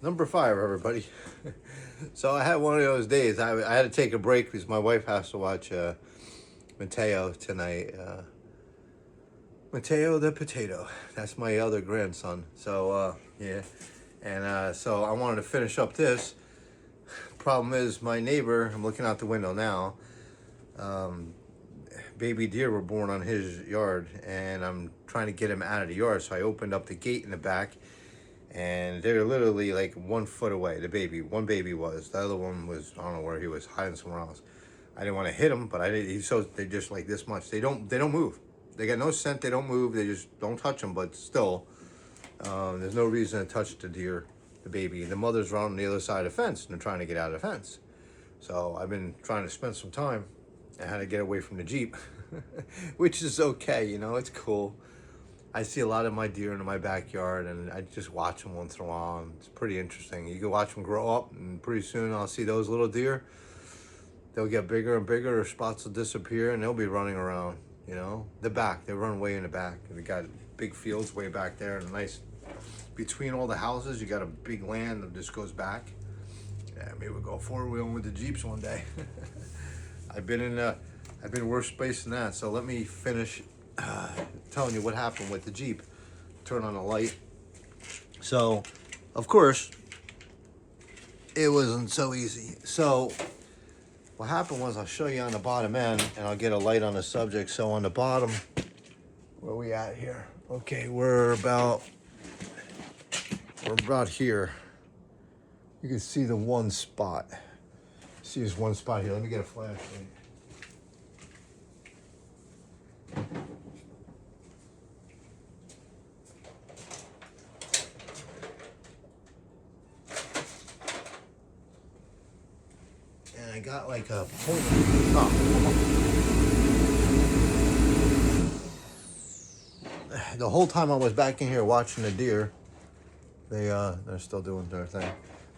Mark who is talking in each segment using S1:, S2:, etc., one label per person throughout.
S1: Number five, everybody. So I had one of those days. I had to take a break because my wife has to watch Mateo tonight. Mateo the potato. That's my other grandson. So yeah, and so I wanted to finish up this. Problem is, my neighbor. I'm looking out the window now. Um, Baby deer were born on his yard, and I'm trying to get him out of the yard. So I opened up the gate in the back, and they're literally like 1 foot away. One baby was. The other one was, I don't know where he was, hiding somewhere else. I didn't want to hit him, but I did. So they just like this much. They don't move. They got no scent. They don't move. They just don't touch them. But still, there's no reason to touch the deer, the baby. The mother's around on the other side of the fence, and they're trying to get out of the fence. So I've been trying to spend some time. I had to get away from the Jeep, which is okay. It's cool. I see a lot of my deer in my backyard, and I just watch them once in a while. And it's pretty interesting. You can watch them grow up, and pretty soon I'll see those little deer. They'll get bigger and bigger. Their spots will disappear, and they'll be running around. The back. They run way in the back. We got big fields way back there, and nice between all the houses. You got a big land that just goes back. Yeah, maybe we'll go four-wheeling with the Jeeps one day. I've been worse space than that. So let me finish telling you what happened with the Jeep. Turn on the light. So, of course, it wasn't so easy. So, what happened was, I'll show you on the bottom end, and I'll get a light on the subject. So, on the bottom, where are we at here? Okay, we're about here. You can see the one spot. See this one spot here. Let me get a flashlight. And I got like a point. The whole time I was back in here watching the deer, they're still doing their thing.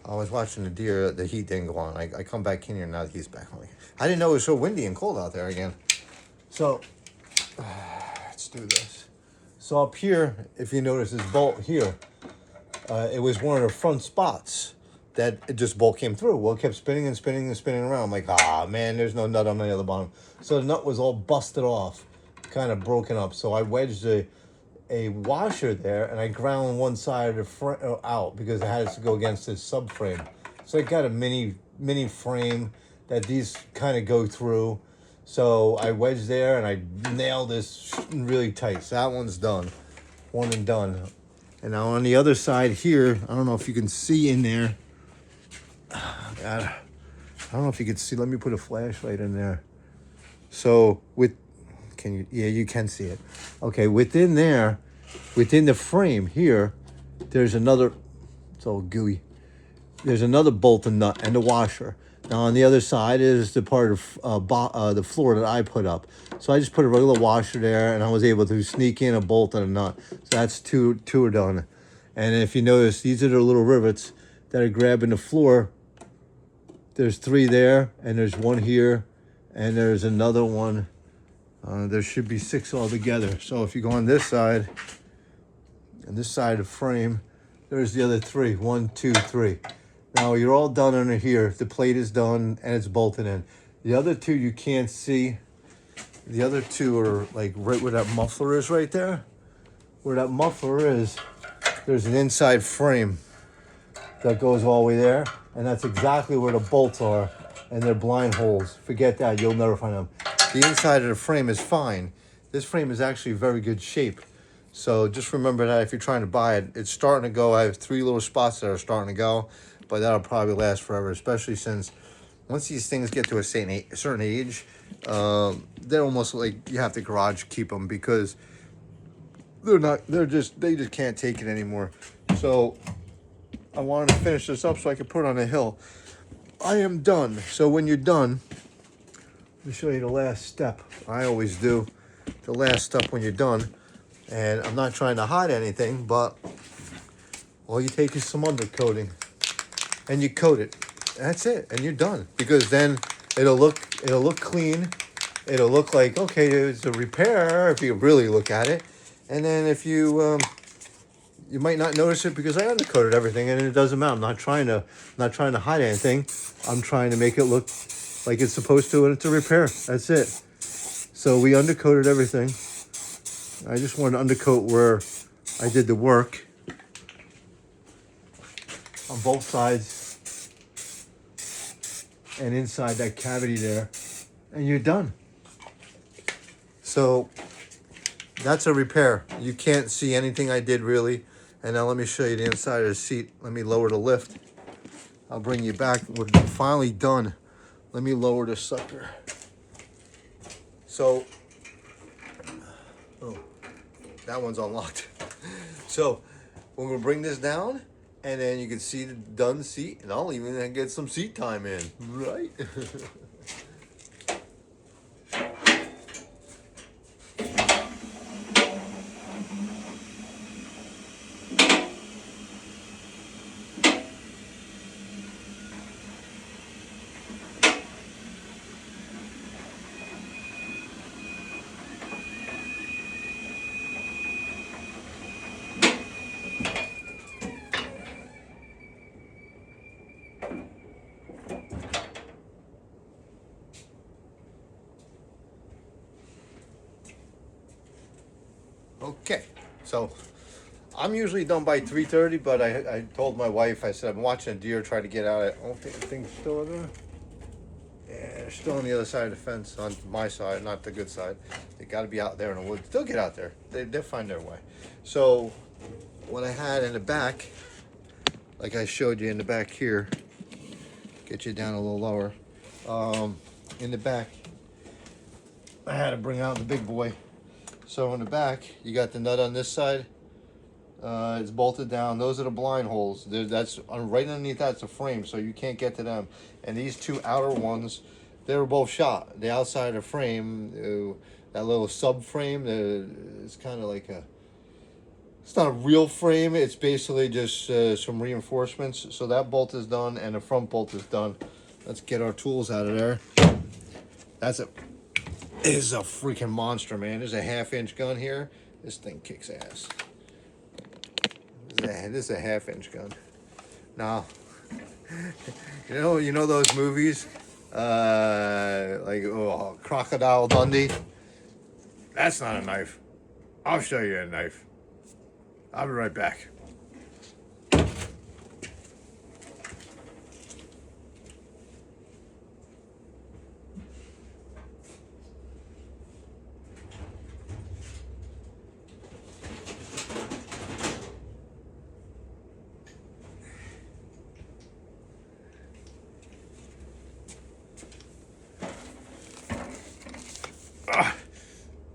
S1: I was watching the deer. The heat didn't go on. I come back in here now. The heat's back on. I didn't know it was so windy and cold out there again. So let's do this. So up here, if you notice this bolt here, it was one of the front spots that it just bolt came through. Well, it kept spinning and spinning and spinning around. I'm like, man, there's no nut on the other bottom. So the nut was all busted off, kind of broken up. So I wedged a washer there, and I ground one side of the front out because it had to go against this subframe. So I got a mini frame that these kind of go through. So I wedged there, and I nailed this really tight. So that one's done, one and done. And now on the other side here, I don't know if you can see in there. I don't know if you can see. Let me put a flashlight in there. So yeah, you can see it. Okay, within there, within the frame here, there's another, it's all gooey. There's another bolt and nut and a washer. Now on the other side is the part of the floor that I put up. So I just put a regular washer there, and I was able to sneak in a bolt and a nut. So that's two are done. And if you notice, these are the little rivets that are grabbing the floor. There's 3 there, and there's 1 here, and there's another one. There should be 6 altogether. So if you go on this side, and this side of the frame, there's the other 3. 1, 2, 3. Now you're all done under here. The plate is done, and it's bolted in. The other 2 you can't see. The other 2 are like right where that muffler is right there. Where that muffler is, there's an inside frame that goes all the way there. And that's exactly where the bolts are, and they're blind holes. Forget that, you'll never find them. The inside of the frame is fine. This frame is actually very good shape. So just remember that if you're trying to buy it, it's starting to go. I have 3 little spots that are starting to go, but that'll probably last forever, especially since once these things get to a certain age, they're almost like you have to garage keep them because they just can't take it anymore. So I wanted to finish this up so I could put it on a hill. I am done. So when you're done, let me show you the last step. I always do the last step when you're done. And I'm not trying to hide anything, but all you take is some undercoating and you coat it. That's it, and you're done. Because then it'll look clean. It'll look like, okay, it's a repair if you really look at it. And then if you You might not notice it because I undercoated everything, and it doesn't matter. I'm not trying to hide anything. I'm trying to make it look like it's supposed to, and it's a repair. That's it. So we undercoated everything. I just wanted to undercoat where I did the work on both sides and inside that cavity there, and you're done. So that's a repair. You can't see anything I did really. And now let me show you the inside of the seat. Let me lower the lift. I'll bring you back. We're finally done. Let me lower this sucker. So, oh, that one's unlocked. So we're gonna bring this down, and then you can see the done seat, and I'll even get some seat time in, right? Okay, so I'm usually done by 3:30, but I told my wife, I said, I'm watching a deer try to get out. I don't think the thing's still in there. Yeah, they're still on the other side of the fence, on my side, not the good side. They got to be out there in the woods. They'll get out there. They'll find their way. So what I had in the back, like I showed you in the back here, get you down a little lower. In the back, I had to bring out the big boy. So in the back, you got the nut on this side. It's bolted down. Those are the blind holes. That's right underneath. That's a frame, so you can't get to them. And these two outer ones, they were both shot. The outside of the frame, that little subframe, it's kind of like a. It's not a real frame. It's basically just some reinforcements. So that bolt is done, and the front bolt is done. Let's get our tools out of there. That's a. Is a freaking monster, man. There's a 1/2-inch gun here. This thing kicks ass. This is a 1/2-inch gun. Now, you know those movies, like Crocodile Dundee. That's not a knife. I'll show you a knife. I'll be right back.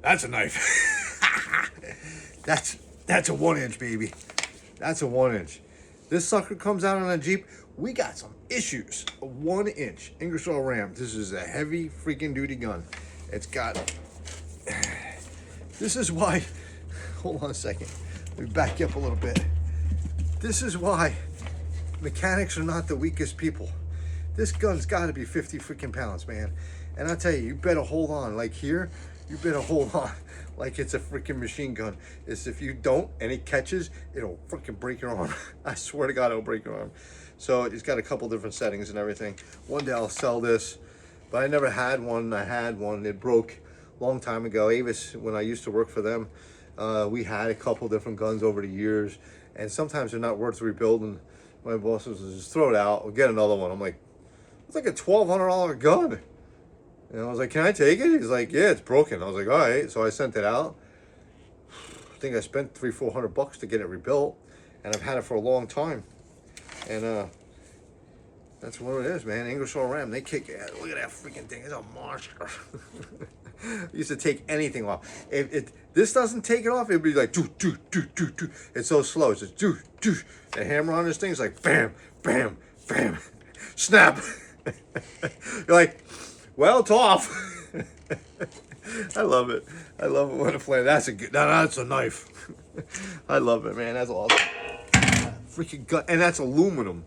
S1: That's a knife. That's a 1-inch, baby. That's a 1-inch. This sucker comes out on a Jeep. We got some issues. A 1-inch Ingersoll Ram. This is a heavy freaking duty gun. It's got. This is why. Hold on a second. Let me back you up a little bit. This is why mechanics are not the weakest people. This gun's got to be 50 freaking pounds, man. And I tell you, you better hold on. Like here, you better hold on like it's a freaking machine gun. It's if you don't and it catches, it'll freaking break your arm. I swear to God, it'll break your arm. So it's got a couple different settings and everything. One day I'll sell this, but I never had one. I had one. It broke a long time ago. Avis, when I used to work for them, we had a couple different guns over the years, and sometimes they're not worth rebuilding. My boss was just throw it out or get another one. I'm like, it's like a $1,200 gun. And I was like, can I take it? He's like, yeah, it's broken. I was like, all right. So I sent it out. I think I spent $300-400 to get it rebuilt, and I've had it for a long time. And that's what it is, man. Ingersoll Ram, they kick it. Look at that freaking thing. It's a monster. It used to take anything off. If this doesn't take it off, it'd be like do do do do do. It's so slow. It's just do do. The hammer on this thing is like bam bam bam, snap. You're like, well, it's off. I love it. I love it when it flames. That's a good. That's a knife. I love it, man. That's awesome. Freaking gut, and that's aluminum.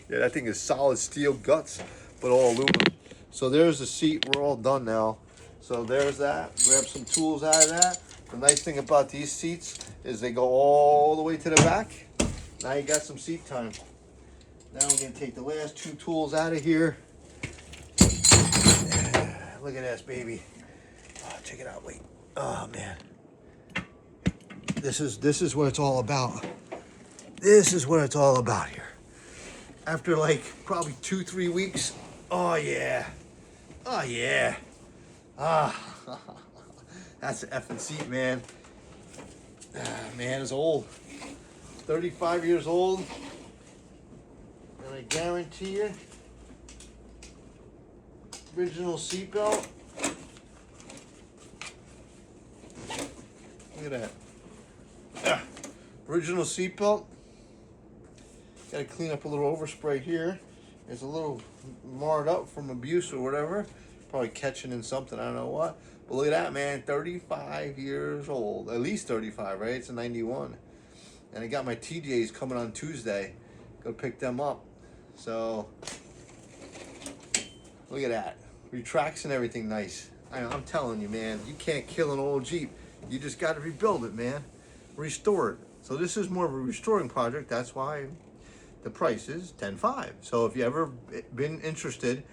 S1: Yeah, that thing is solid steel guts, but all aluminum. So there's the seat. We're all done now. So there's that. Grab some tools out of that. The nice thing about these seats is they go all the way to the back. Now you got some seat time. Now we're gonna take the last two tools out of here. Look at this, baby. Oh, check it out, wait. Oh man. This is what it's all about. This is what it's all about here. After like probably 2-3 weeks. Oh yeah. Oh yeah. Ah. That's the effing seat, man. Man is old. 35 years old. And I guarantee you, original seatbelt. Look at that. Original seatbelt. Got to clean up a little overspray here. It's a little marred up from abuse or whatever. Probably catching in something, I don't know what. But look at that, man. 35 years old. At least 35, right? It's a 91. And I got my TJs coming on Tuesday. Go pick them up. So, look at that. Retracts and everything nice. I'm telling you, man. You can't kill an old Jeep. You just got to rebuild it, man. Restore it. So this is more of a restoring project. That's why the price is $10,500. So if you ever been interested,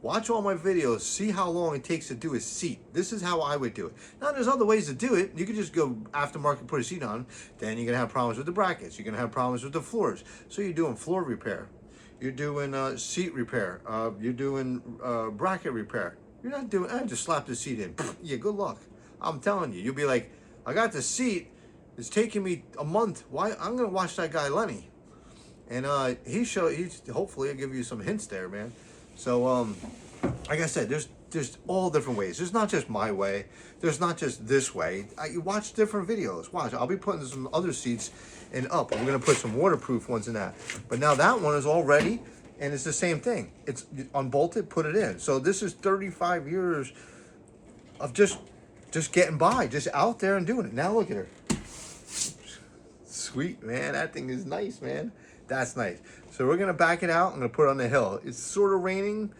S1: watch all my videos, see how long it takes to do a seat. This is how I would do it. Now, there's other ways to do it. You could just go aftermarket, put a seat on. Then you're going to have problems with the brackets. You're going to have problems with the floors. So you're doing floor repair. You're doing seat repair. You're doing bracket repair. You're not doing, just slap the seat in. Yeah, good luck. I'm telling you. You'll be like, I got the seat. It's taking me a month. Why? I'm going to watch that guy, Lenny. And he's hopefully I'll give you some hints there, man. So, like I said, there's all different ways. There's not just my way. There's not just this way. You watch different videos. Watch. I'll be putting some other seats in up. We're going to put some waterproof ones in that. But now that one is all ready, and it's the same thing. It's unbolted, put it in. So this is 35 years of just getting by, just out there and doing it. Now look at her. Sweet, man. That thing is nice, man. That's nice. So we're going to back it out. I'm going to put it on the hill. It's sort of raining.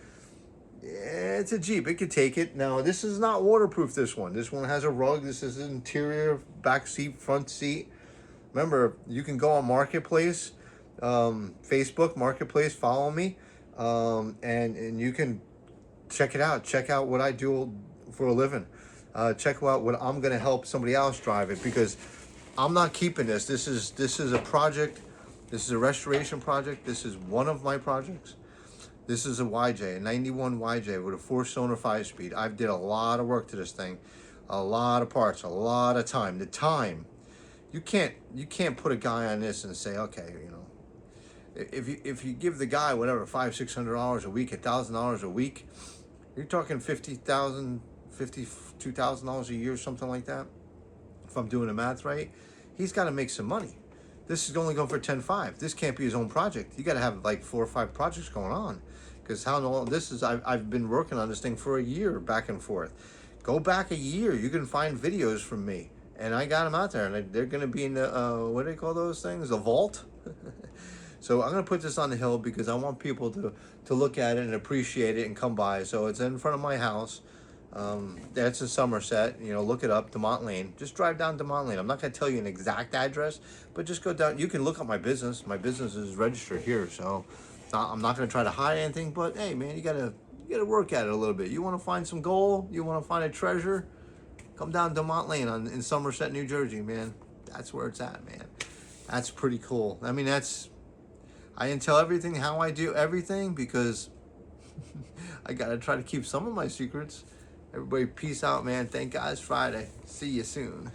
S1: Yeah, it's a Jeep. It could take it. Now, this is not waterproof, this one. This one has a rug. This is an interior, back seat, front seat. Remember, you can go on Marketplace, Facebook, Marketplace, follow me, and you can check it out. Check out what I do for a living. Check out what I'm going to help somebody else drive it, because I'm not keeping this. This is a project. This is a restoration project. This is one of my projects. This is a YJ, a 91 YJ with a 4-cylinder 5-speed. I've did a lot of work to this thing, a lot of parts, a lot of time. The time, you can't put a guy on this and say, okay, you know, if you give the guy whatever $500-600 a week, $1,000 a week, you're talking $50,000, $52,000 a year, something like that. If I'm doing the math right, he's got to make some money. This is only going for $10,500. This can't be his own project. You got to have like 4 or 5 projects going on, because how long this is? I've been working on this thing for a year, back and forth. Go back a year. You can find videos from me, and I got them out there, and they're going to be in the what do they call those things? The vault. So I'm going to put this on the hill because I want people to look at it and appreciate it and come by. So it's in front of my house. That's in Somerset. You know, look it up, DeMont Lane. Just drive down DeMont Lane. I'm not going to tell you an exact address, but just go down. You can look up my business. My business is registered here, so I'm not going to try to hide anything. But hey, man, you gotta work at it a little bit. You want to find some gold? You want to find a treasure? Come down DeMont Lane in Somerset, New Jersey, man. That's where it's at, man. That's pretty cool. I mean, I didn't tell everything how I do everything because I got to try to keep some of my secrets. Everybody, peace out, man. Thank God it's Friday. See you soon.